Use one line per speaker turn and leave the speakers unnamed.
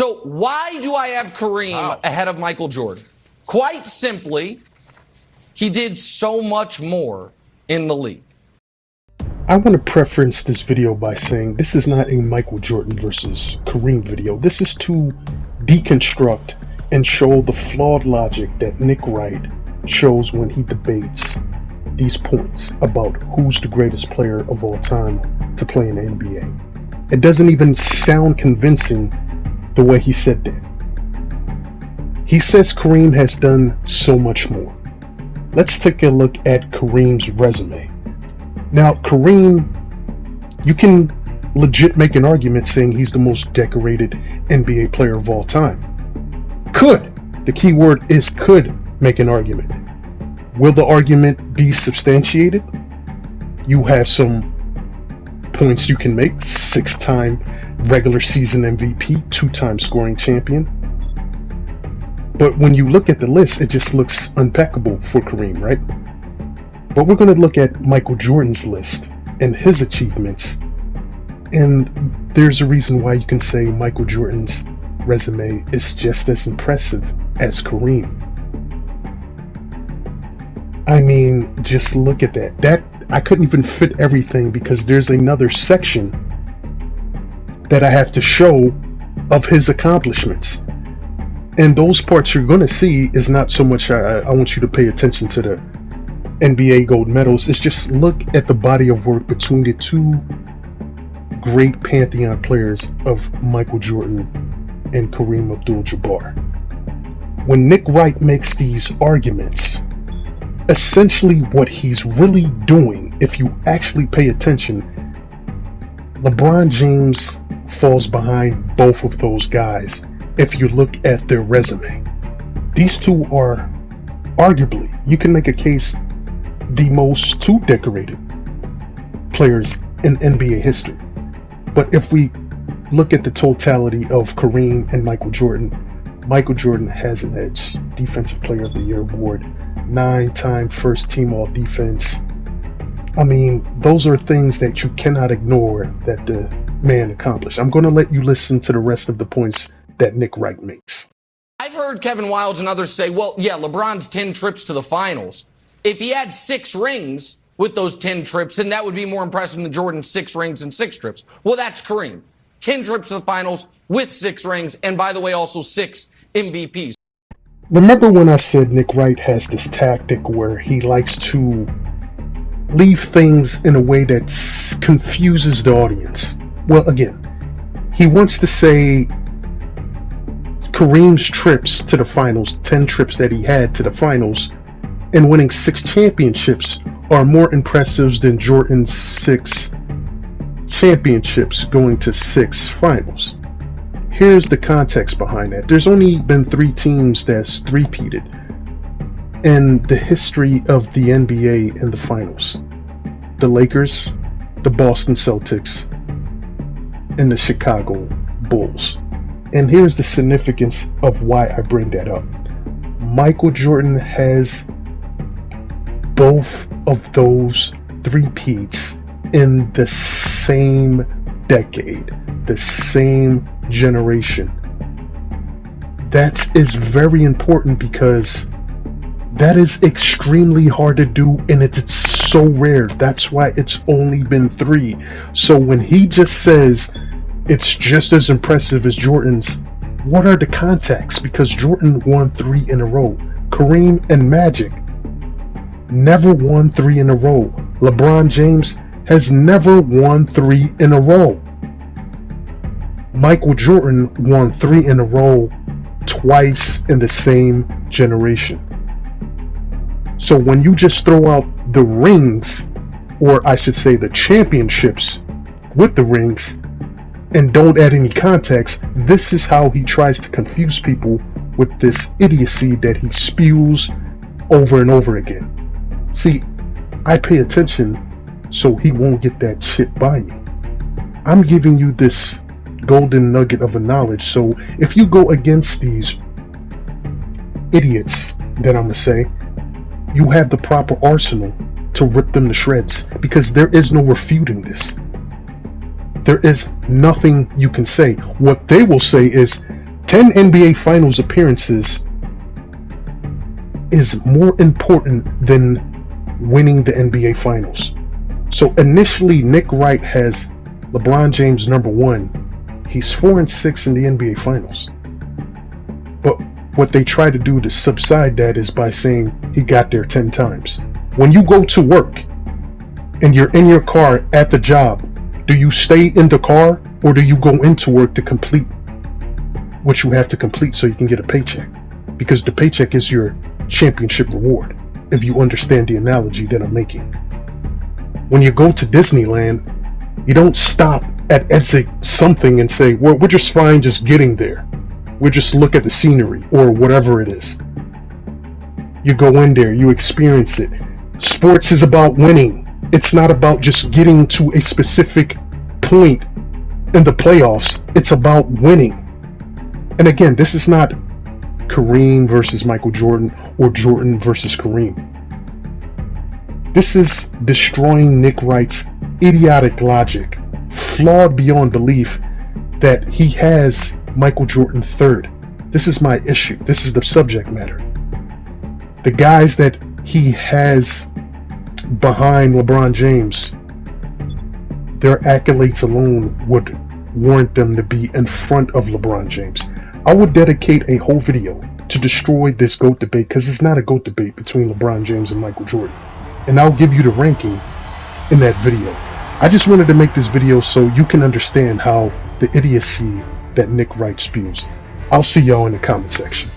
So why do I have Kareem ahead of Michael Jordan? Quite simply, he did so much more in the league.
I want to preference this video by saying this is not a Michael Jordan versus Kareem video. This is to deconstruct and show the flawed logic that Nick Wright shows when he debates these points about who's the greatest player of all time to play in the NBA. It doesn't even sound convincing the way he said that. He says Kareem has done so much more. Let's take a look at Kareem's resume. Now, Kareem, you can legit make an argument saying he's the most decorated NBA player of all time. Could. The key word is could make an argument. Will the argument be substantiated? You have some points you can make. 6-time regular season MVP, 2-time scoring champion. But when you look at the list, it just looks impeccable for Kareem, right? But we're going to look at Michael Jordan's list and his achievements. And there's a reason why you can say Michael Jordan's resume is just as impressive as Kareem. I mean, just look at that. That I couldn't even fit everything because there's another section that I have to show of his accomplishments. And those parts you're going to see is not so much I want you to pay attention to the NBA gold medals. It's just look at the body of work between the two great pantheon players of Michael Jordan and Kareem Abdul-Jabbar. When Nick Wright makes these arguments, essentially what he's really doing, if you actually pay attention, LeBron James falls behind both of those guys if you look at their resume. These two are arguably, you can make a case, the most two decorated players in NBA history. But if we look at the totality of Kareem and Michael Jordan has an edge. Defensive Player of the Year award, 9-time first team all defense. I mean, those are things that you cannot ignore that the man accomplished. I'm going to let you listen to the rest of the points that Nick Wright makes.
I've heard Kevin Wildes and others say, well, yeah, LeBron's 10 trips to the finals. If he had 6 rings with those 10 trips, then that would be more impressive than Jordan's 6 rings and 6 trips. Well, that's Kareem. 10 trips to the finals with 6 rings, and by the way, also 6 MVPs.
Remember when I said Nick Wright has this tactic where he likes to leave things in a way that confuses the audience? Well, again, he wants to say Kareem's trips to the finals, 10 trips that he had to the finals, and winning 6 championships are more impressive than Jordan's 6 championships going to 6 finals. Here's the context behind that. There's only been 3 teams that's three-peated in the history of the NBA in the finals. The Lakers, the Boston Celtics, and the Chicago Bulls. And here's the significance of why I bring that up. Michael Jordan has both of those three-peats in the same decade, the same generation. That is very important because that is extremely hard to do, and it's so rare. That's why it's only been 3. So when he just says it's just as impressive as Jordan's, what are the contexts? Because Jordan won 3 in a row. Kareem and Magic never won 3 in a row. LeBron James has never won 3 in a row. Michael Jordan won 3 in a row twice in the same generation. So when you just throw out the rings, or I should say the championships with the rings, and don't add any context, this is how he tries to confuse people with this idiocy that he spews over and over again. See, I pay attention so he won't get that shit by me. I'm giving you this golden nugget of a knowledge, so if you go against these idiots that I'm gonna say, you have the proper arsenal to rip them to shreds, because there is no refuting this. There is nothing you can say. What they will say is, 10 NBA Finals appearances is more important than winning the NBA Finals. So initially, Nick Wright has LeBron James #1. He's 4-6 in the NBA Finals. But what they try to do to subside that is by saying he got there 10 times. When you go to work and you're in your car at the job, do you stay in the car or do you go into work to complete what you have to complete so you can get a paycheck? Because the paycheck is your championship reward, if you understand the analogy that I'm making. When you go to Disneyland, you don't stop at exit something and say, well, we're just fine just getting there. We just look at the scenery or whatever it is. You go in there, you experience it. Sports is about winning. It's not about just getting to a specific point in the playoffs. It's about winning. And again, this is not Kareem versus Michael Jordan or Jordan versus Kareem. This is destroying Nick Wright's idiotic logic, flawed beyond belief, that he has Michael Jordan third. This is my issue. This is the subject matter. The guys that he has behind LeBron James, their accolades alone would warrant them to be in front of LeBron James. I would dedicate a whole video to destroy this GOAT debate, because it's not a GOAT debate between LeBron James and Michael Jordan. And I'll give you the ranking in that video. I just wanted to make this video so you can understand how the idiocy that Nick Wright spews. I'll see y'all in the comment section.